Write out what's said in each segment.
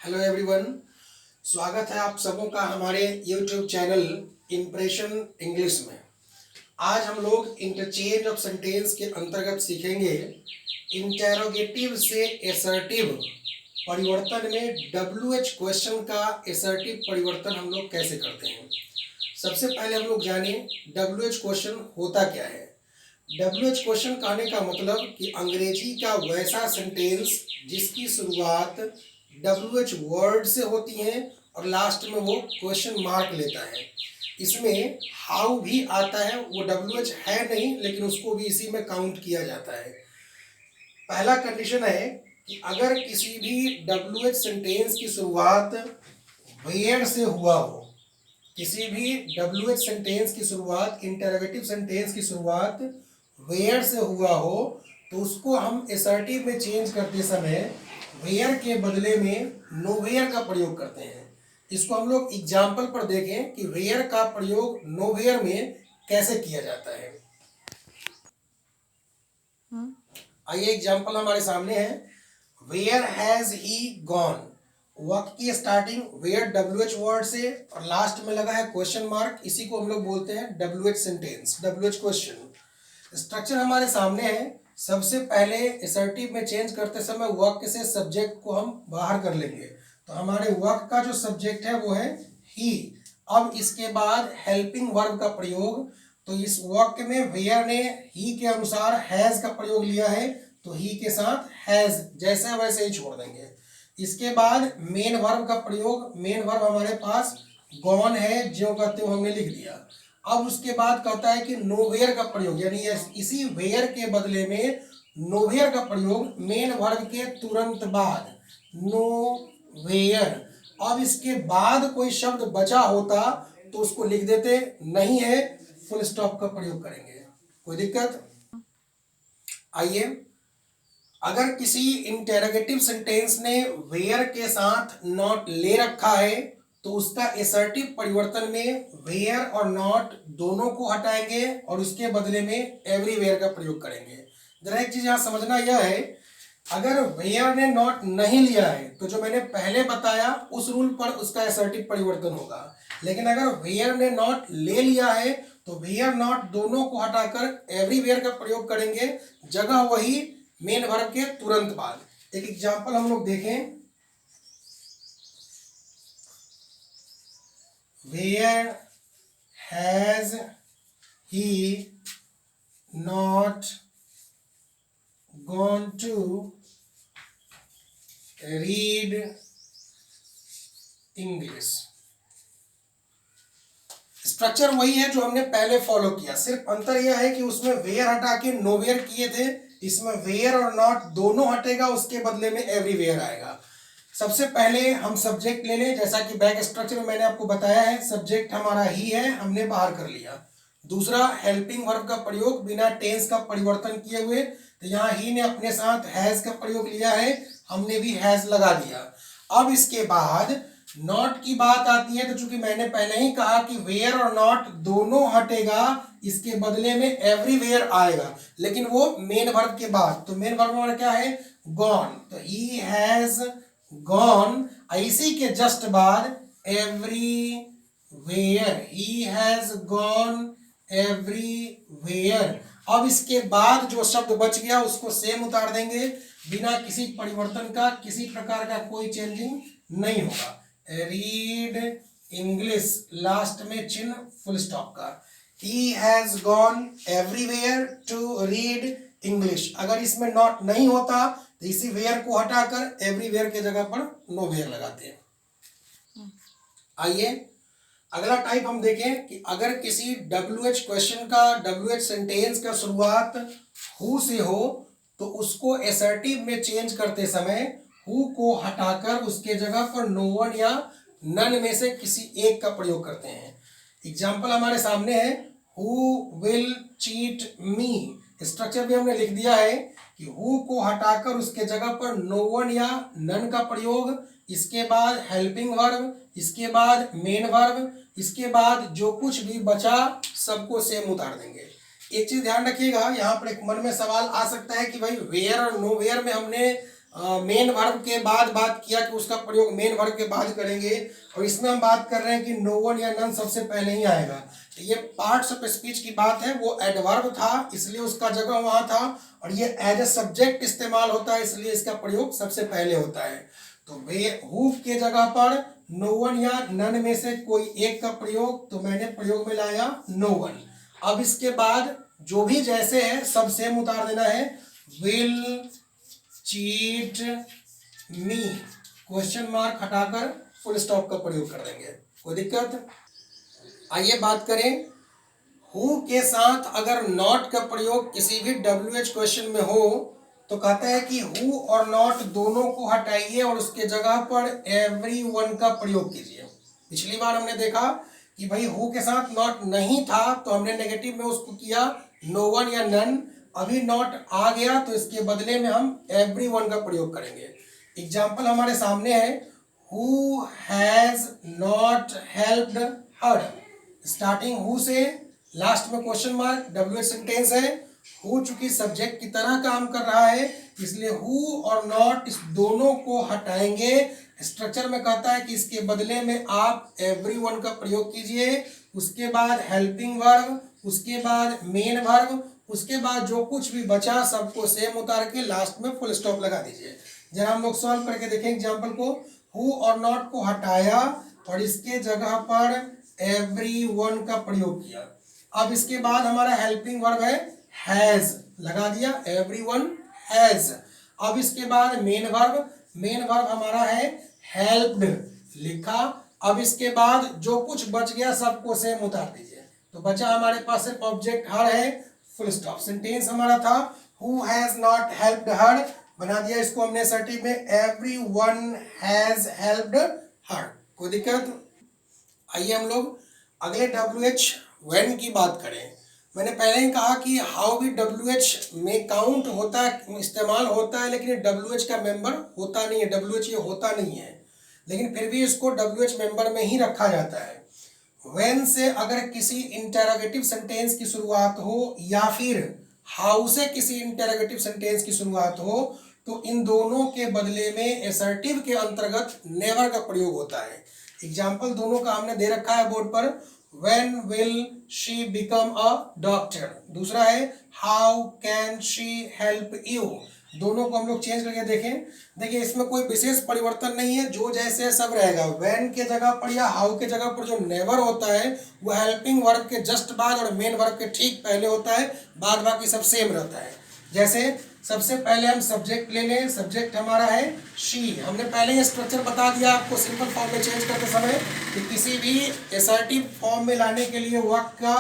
Hello everyone. स्वागत है आप सबों का हमारे यूट्यूब चैनल इम्प्रेशन इंग्लिश में। आज हम लोग इंटरचेंज ऑफ सेंटेंस के अंतर्गत सीखेंगे इंटेरोगेटिव से एसर्टिव परिवर्तन में WH क्वेश्चन का एसर्टिव परिवर्तन हम लोग कैसे करते हैं। सबसे पहले हम लोग जाने WH क्वेश्चन होता क्या है। WH क्वेश्चन कहने का मतलब कि अंग्रेजी का वैसा सेंटेंस जिसकी शुरुआत WH वर्ड से होती है और लास्ट में वो क्वेश्चन मार्क लेता है। इसमें हाउ भी आता है, वो WH है नहीं लेकिन उसको भी इसी में काउंट किया जाता है। पहला कंडीशन है कि अगर किसी भी WH सेंटेंस की शुरुआत वेयर से हुआ हो, किसी भी WH सेंटेंस की शुरुआत इंटरोगेटिव सेंटेंस की शुरुआत वेयर से हुआ हो तो उसको हम एसर्टिव में चेंज करते समय वेयर के बदले में नोवेयर का प्रयोग करते हैं। इसको हम लोग एग्जाम्पल पर देखें कि वेयर का प्रयोग नोवेयर में कैसे किया जाता है। आइए एग्जाम्पल हमारे सामने है। वेयर हैज ही गॉन, वाक्य की स्टार्टिंग वेयर WH वर्ड से और लास्ट में लगा है क्वेश्चन मार्क, इसी को हम लोग बोलते हैं WH sentence, WH question. Structure हमारे सामने है। सबसे पहले एसर्टिव में चेंज करते समय वाक्य से सब्जेक्ट को हम बाहर कर लेंगे, तो हमारे वाक्य का जो सब्जेक्ट है वो है ही। अब इसके बाद हेल्पिंग वर्ब का प्रयोग, तो इस वाक्य में वेयर ने ही के अनुसार हैज का प्रयोग लिया है तो ही के साथ हैज जैसे वैसे ही छोड़ देंगे। इसके बाद मेन वर्ब का प्रयोग, मेन वर्ब हमारे पास गॉन है, ज्यों का त्यों हमने लिख दिया। अब उसके बाद कहता है कि नोवेयर का प्रयोग, यानी इसी वेयर के बदले में नोवेयर का प्रयोग मेन वर्ब के तुरंत बाद, नोवेयर। अब इसके बाद कोई शब्द बचा होता तो उसको लिख देते, नहीं है फुल स्टॉप का प्रयोग करेंगे। कोई दिक्कत? आइए, अगर किसी इंटेरोगेटिव सेंटेंस ने वेयर के साथ नॉट ले रखा है तो उसका एसर्टिव परिवर्तन में वेयर और नॉट दोनों को हटाएंगे और उसके बदले में एवरीवेयर का प्रयोग करेंगे। जरा एक चीज यहां समझना यह है, अगर वेयर ने नॉट नहीं लिया है तो जो मैंने पहले बताया उस रूल पर उसका एसर्टिव परिवर्तन होगा, लेकिन अगर वेयर ने नॉट ले लिया है तो वेयर नॉट दोनों को हटाकर एवरीवेयर का प्रयोग करेंगे, जगह वही मेन वर्ब के तुरंत बाद। एक एग्जांपल हम लोग देखें। Where has he not gone to read English. Structure वही है जो हमने पहले फॉलो किया, सिर्फ अंतर यह है कि उसमें वेयर हटा के नोवेयर किए थे, इसमें वेयर और नॉट दोनों हटेगा, उसके बदले में एवरीवेयर आएगा। सबसे पहले हम सब्जेक्ट ले लें, जैसा कि बैक स्ट्रक्चर में मैंने आपको बताया है, सब्जेक्ट हमारा ही है, हमने बाहर कर लिया। दूसरा, हेल्पिंग वर्ब का प्रयोग बिना टेंस का परिवर्तन किए हुए, तो यहाँ ही ने अपने साथ हैज का प्रयोग लिया है, हमने भी हैज लगा दिया। अब इसके बाद नॉट की बात आती है, तो चूंकि मैंने पहले ही कहा कि वेयर और नॉट दोनों हटेगा, इसके बदले में एवरीवेयर आएगा, लेकिन वो मेन वर्ब के बाद। तो मेन वर्ब हमारा क्या है? गॉन। तो ही हैज गॉन, इसी के जस्ट बाद everywhere, he has gone everywhere. अब इसके बाद जो शब्द बच गया उसको सेम उतार देंगे, बिना किसी परिवर्तन का, किसी प्रकार का कोई चेंजिंग नहीं होगा। रीड इंग्लिश, लास्ट में चिन्ह फुल स्टॉप का। He has gone everywhere to read English. अगर इसमें नॉट नहीं होता तो इसी वेयर को हटाकर एवरीवेयर के जगह पर नो वेयर लगाते हैं। आइए अगला टाइप हम देखें कि अगर किसी WH क्वेश्चन का, WH सेंटेंस का शुरुआत हु से हो तो उसको एसर्टिव में चेंज करते समय हु को हटाकर उसके जगह पर नो वन या नन में से किसी एक का प्रयोग करते हैं। एग्जाम्पल हमारे सामने है, who will cheat me. Structure भी हमने लिख दिया है कि हु को हटाकर उसके जगह पर नो वन या नन का प्रयोग, इसके बाद हेल्पिंग वर्ब, इसके बाद मेन वर्ब, इसके बाद जो कुछ भी बचा सबको सेम उतार देंगे। एक चीज ध्यान रखिएगा, यहाँ पर एक मन में सवाल आ सकता है कि भाई वेयर और नो वेयर में हमने मेन वर्ब के बाद बात किया कि उसका प्रयोग मेन वर्ब के बाद करेंगे, और इसमें हम बात कर रहे हैं कि नो वन या नन सबसे पहले ही आएगा। तो ये पार्ट्स ऑफ स्पीच की बात है, वो एडवर्ब था इसलिए उसका जगह वहां था, और ये एज ए सब्जेक्ट इस्तेमाल होता है इसलिए इसका प्रयोग सबसे पहले होता है। तो वे हु के जगह पर नो वन या नन में से कोई एक का प्रयोग, तो मैंने प्रयोग में लाया नो वन। अब इसके बाद जो भी जैसे है सब सेम उतार देना है। Will cheat me, question mark हटाकर फुल स्टॉप का प्रयोग कर देंगे, कोई दिक्कत। आइए बात करें, हु के साथ अगर नॉट का प्रयोग किसी भी WH क्वेश्चन में हो तो कहता है कि हु और नॉट दोनों को हटाइए और उसके जगह पर एवरी वन का प्रयोग कीजिए। पिछली बार हमने देखा कि भाई हु के साथ नॉट नहीं था तो हमने नेगेटिव में उसको किया नो वन या नन। अभी नॉट आ गया तो इसके बदले में हम एवरी वन का प्रयोग करेंगे। एग्जाम्पल हमारे सामने है, who has not helped her. Starting who से लास्ट में क्वेश्चन मार्क, WH सेंटेंस है। हु चूंकि सब्जेक्ट की तरह काम कर रहा है इसलिए हु और नॉट इस दोनों को हटाएंगे। स्ट्रक्चर में कहता है कि इसके बदले में आप एवरी वन का प्रयोग कीजिए, उसके बाद हेल्पिंग वर्ब, उसके बाद मेन वर्ब, उसके बाद जो कुछ भी बचा सबको सेम उतार के लास्ट में फुल स्टॉप लगा दीजिए। जरा हम लोग सॉल्व करके देखें एग्जाम्पल को। हु और नॉट को हटाया और इसके जगह पर एवरी वन का प्रयोग किया। अब इसके बाद हमारा हेल्पिंग वर्ब है हैज, लगा दिया एवरी वन हैज। अब इसके बाद मेन वर्ब हमारा है हेल्प्ड, लिखा। अब इसके बाद जो कुछ बच गया सबको सेम उतार दीजिए, तो बचा हमारे पास सिर्फ ऑब्जेक्ट हर है, फुल स्टॉप। सेंटेंस हमारा था हु हैज नॉट हेल्प्ड हर, बना दिया इसको हमने असर्टिव में एवरी वन हैज हेल्प्ड हर, कोई दिक्कत। आइए हम लोग अगले WH व्हेन की बात करें। मैंने पहले ही कहा कि हाउ भी WH में काउंट होता है, इस्तेमाल होता है, लेकिन ये WH का मेंबर होता नहीं है, WH ये होता नहीं है, लेकिन फिर भी इसको WH मेंबर में ही रखा जाता है। व्हेन से अगर किसी इंटरोगेटिव सेंटेंस की शुरुआत हो या फिर हाउ से किसी इंटरोगेटिव सेंटेंस की शुरुआत हो तो इन दोनों के बदले में असर्टिव के अंतर्गत नेवर का प्रयोग होता है। एग्जाम्पल दोनों का हमने दे रखा है बोर्ड पर। When will she become a doctor? दूसरा है how can she help you? दोनों को हम लोग चेंज करके देखें। देखिए इसमें कोई विशेष परिवर्तन नहीं है, जो जैसे सब रहेगा। when के जगह पर या how के जगह पर जो नेवर होता है वो हेल्पिंग वर्ब के जस्ट बाद और मेन वर्ब के ठीक पहले होता है, बाद बाकी सब सेम रहता है। जैसे सबसे पहले हम सब्जेक्ट ले लें, सब्जेक्ट हमारा है शी। हमने पहले ही स्ट्रक्चर बता दिया आपको सिंपल फॉर्म में चेंज करते समय कि किसी भी असर्टिव फॉर्म में लाने के लिए वर्ब का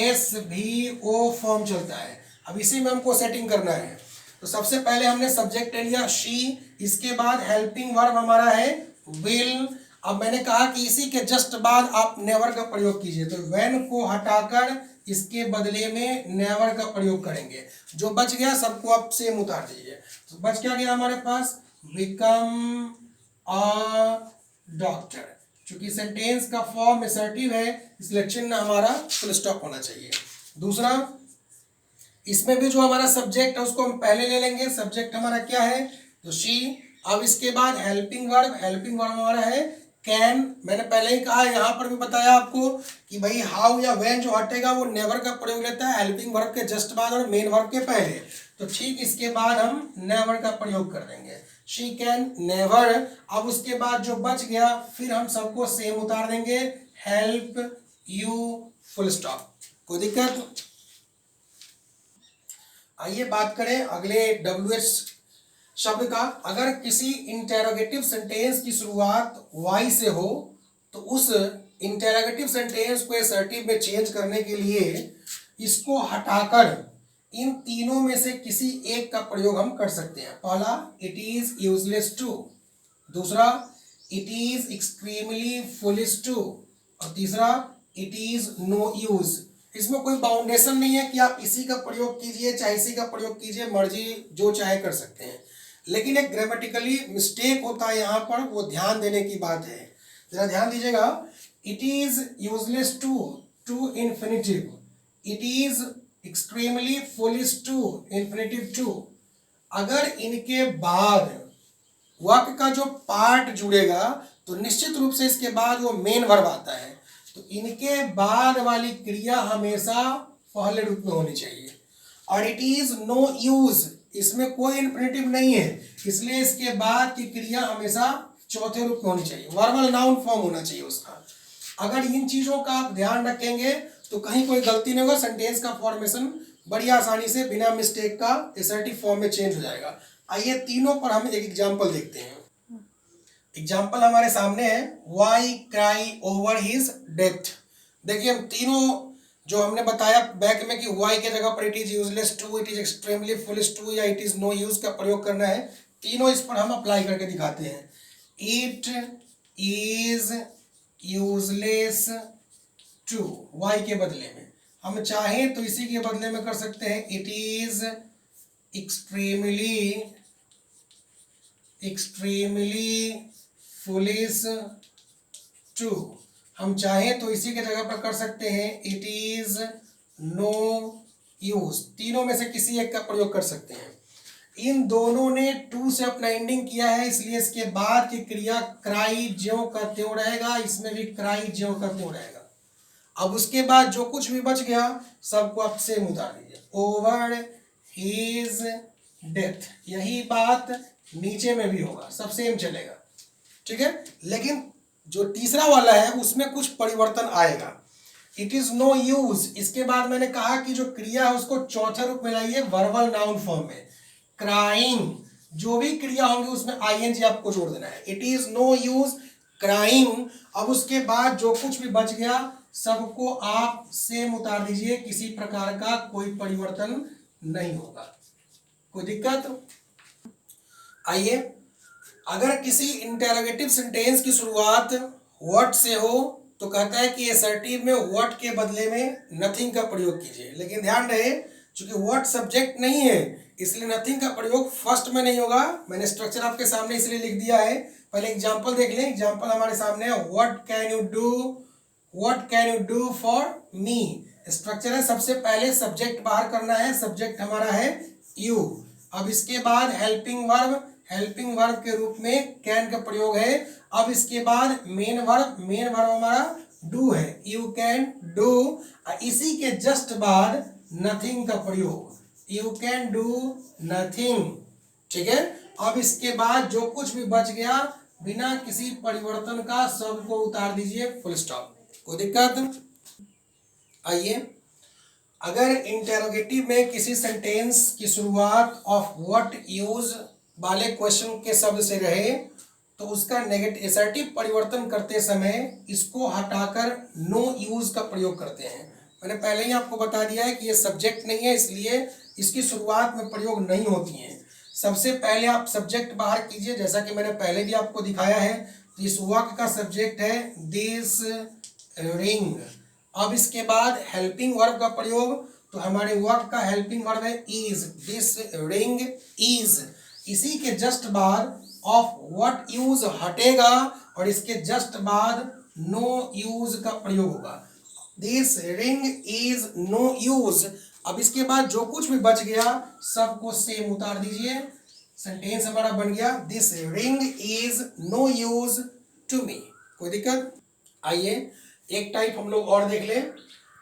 SVO फॉर्म चलता है। अब इसी में हमको सेटिंग करना है। तो सबसे पहले हमने सब्जेक्ट ले लिया शी, इसके बाद हेल्पिंग वर्ब हमारा है विल। अब मैंने कहा कि इसी के जस्ट बाद आप नेवर का प्रयोग कीजिए, तो व्हेन को हटाकर इसके बदले में नेवर का प्रयोग करेंगे। जो बच गया सबको आप सेम उतार दीजिए। तो बच क्या गया हमारे पास, बिकम अ डॉक्टर। चूंकि सेंटेंस का फॉर्म असर्टिव है इसलिए चिन्ह हमारा फुल स्टॉप होना चाहिए। दूसरा, इसमें भी जो हमारा सब्जेक्ट है उसको हम पहले ले लेंगे। सब्जेक्ट हमारा क्या है, तो शी। अब इसके बाद हेल्पिंग वर्ब हमारा है कैन। मैंने पहले ही कहा, यहाँ पर भी बताया आपको कि भाई हाउ या व्हेन जो हटेगा वो नेवर का प्रयोग लेता है हेल्पिंग वर्ब के जस्ट बाद और मेन वर्ब के पहले। तो ठीक इसके बाद हम नेवर का प्रयोग कर देंगे, शी कैन नेवर। अब उसके बाद जो बच गया फिर हम सबको सेम उतार देंगे, हेल्प यू, फुल स्टॉप, कोई दिक्कत। आइए बात करें अगले WH शब्द का। अगर किसी इंटेरोगेटिव सेंटेंस की शुरुआत वाई से हो तो उस इंटेरोगेटिव सेंटेंस को असर्टिव में चेंज करने के लिए इसको हटाकर इन तीनों में से किसी एक का प्रयोग हम कर सकते हैं। पहला, इट इज यूजलेस टू। दूसरा, it is extremely foolish to. और तीसरा, इट इज नो यूज। इसमें कोई बाउंडेशन नहीं है कि आप इसी का प्रयोग कीजिए चाहे इसी का प्रयोग कीजिए, मर्जी जो चाहे कर सकते हैं। लेकिन एक ग्रामेटिकली मिस्टेक होता है यहाँ पर, वो ध्यान देने की बात है, जरा ध्यान दीजिएगा। It is useless to, to infinitive. It is extremely foolish to, infinitive to. अगर इनके बाद वाक्य का जो पार्ट जुड़ेगा तो निश्चित रूप से इसके बाद वो मेन वर्ब आता है। तो इनके बाद वाली क्रिया हमेशा पहले रूप में होनी चाहिए। और इट इज नो यूज, इसमें कोई इन्फिनेटिव नहीं है, इसलिए इसके बाद की क्रिया हमेशा चौथे रूप में होनी चाहिए, वर्बल नाउन फॉर्म होना चाहिए उसका। अगर इन चीजों का आप ध्यान रखेंगे तो कहीं कोई गलती नहीं होगा, सेंटेंस का फॉर्मेशन बड़ी आसानी से बिना मिस्टेक का असर्टिव फॉर्म में चेंज हो जाएगा। आइए तीनों पर हम एक एग्जाम्पल देखते हैं। एग्जाम्पल हमारे सामने है, why cry over his death. देखिए हम तीनों जो हमने बताया बैक में कि वाई के जगह पर it is useless to, it is extremely foolish to या इट इज नो यूज का प्रयोग करना है। तीनों इस पर हम अप्लाई करके दिखाते हैं। It is useless to, why के बदले में हम चाहें तो इसी के बदले में कर सकते हैं, it is extremely foolish to. हम चाहें तो इसी के जगह पर कर सकते हैं, इट इज नो यूज। तीनों में से किसी एक का प्रयोग कर सकते हैं। इन दोनों ने टू से अपना एंडिंग किया है, इसलिए इसके बाद की क्रिया क्राई ज्यों का त्यों रहेगा, इसमें भी क्राई ज्यों का त्यों रहेगा। अब उसके बाद जो कुछ भी बच गया सबको आप सेम उतार दीजिए, ओवर हिज डेथ। यही बात नीचे में भी होगा, सब सेम चलेगा, ठीक है। लेकिन जो तीसरा वाला है उसमें कुछ परिवर्तन आएगा। इट इज नो यूज, इसके बाद मैंने कहा कि जो क्रिया है उसको चौथे रूप में लाइए वर्बल नाउन फॉर्म में। क्राइंग, जो भी क्रिया होंगी उसमें आईएनजी आपको जोड़ देना है। It is no use crying. अब उसके बाद जो कुछ भी बच गया सबको आप सेम उतार दीजिए, किसी प्रकार का कोई परिवर्तन नहीं होगा। कोई दिक्कत? आइए, अगर किसी इंटेरोगेटिव सेंटेंस की शुरुआत व्हाट से हो तो कहता है कि असर्टिव में व्हाट के बदले में नथिंग का प्रयोग कीजिए। लेकिन ध्यान रहे चूंकि व्हाट सब्जेक्ट नहीं है इसलिए नथिंग का प्रयोग फर्स्ट में नहीं होगा। मैंने स्ट्रक्चर आपके सामने इसलिए लिख दिया है। पहले एग्जांपल देख लें। एग्जांपल हमारे सामने है, what can you do for me. Structure है, सबसे पहले सब्जेक्ट बाहर करना है, सब्जेक्ट हमारा है यू। अब इसके बाद हेल्पिंग वर्ब के रूप में कैन का प्रयोग है। अब इसके बाद मेन वर्ब हमारा डू है, यू कैन डू। इसी के जस्ट बाद नथिंग का प्रयोग, यू कैन डू नथिंग, ठीक है। अब इसके बाद जो कुछ भी बच गया बिना किसी परिवर्तन का सबको उतार दीजिए, फुल स्टॉप। कोई दिक्कत? आइए, अगर इंटेरोगेटिव में किसी सेंटेंस की शुरुआत ऑफ व्हाट यूज वाले क्वेश्चन के शब्द से रहे तो उसका नेगेटिव असर्टिव परिवर्तन करते समय इसको हटाकर नो यूज का प्रयोग करते हैं। मैंने पहले ही आपको बता दिया है कि ये सब्जेक्ट नहीं है, इसलिए इसकी शुरुआत में प्रयोग नहीं होती है। सबसे पहले आप सब्जेक्ट बाहर कीजिए, जैसा कि मैंने पहले भी आपको दिखाया है। तो इस वाक्य का सब्जेक्ट है दिस रिंग। अब इसके बाद हेल्पिंग वर्ब का प्रयोग, तो हमारे वाक्य का हेल्पिंग वर्ब है इज, दिस रिंग इज। इसी के जस्ट बाद ऑफ व्हाट यूज हटेगा और इसके जस्ट बाद नो यूज का प्रयोग होगा, this ring is no use. अब इसके बाद जो कुछ भी बच गया सबको सेम उतार दीजिए, सेंटेंस हमारा बन गया this ring is no use to me. कोई दिक्कत? आइए एक टाइप हम लोग और देख लें।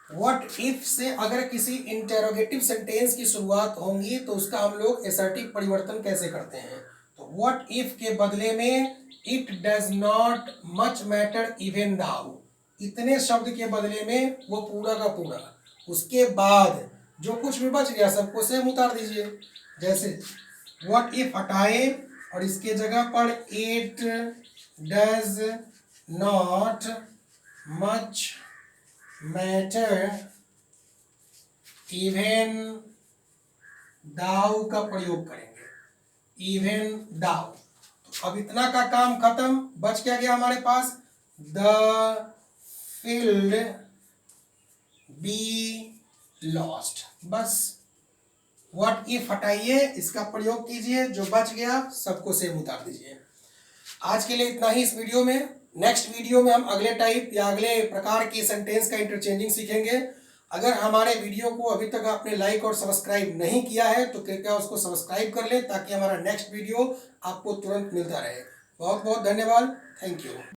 व्हाट इफ से अगर किसी इंटेरोगेटिव सेंटेंस की शुरुआत होंगी तो उसका हम लोग असर्टिव परिवर्तन कैसे करते हैं। तो व्हाट इफ के बदले में it does not much matter even though, इतने शब्द के बदले में वो पूरा का पूरा, उसके बाद जो कुछ भी बच गया सबको सेम उतार दीजिए। जैसे व्हाट इफ हटाए और इसके जगह पर it does not much matter even though का प्रयोग करेंगे, इवन दाउ। तो अब इतना का काम खत्म, बच क्या गया हमारे पास, द फील्ड बी लॉस्ट। बस व्हाट इफ हटाइए, इसका प्रयोग कीजिए, जो बच गया सबको सेम उतार दीजिए। आज के लिए इतना ही इस वीडियो में। नेक्स्ट वीडियो में हम अगले टाइप या अगले प्रकार की सेंटेंस का इंटरचेंजिंग सीखेंगे। अगर हमारे वीडियो को अभी तक आपने लाइक और सब्सक्राइब नहीं किया है तो कृपया उसको सब्सक्राइब कर लें ताकि हमारा नेक्स्ट वीडियो आपको तुरंत मिलता रहे। बहुत बहुत धन्यवाद। Thank you.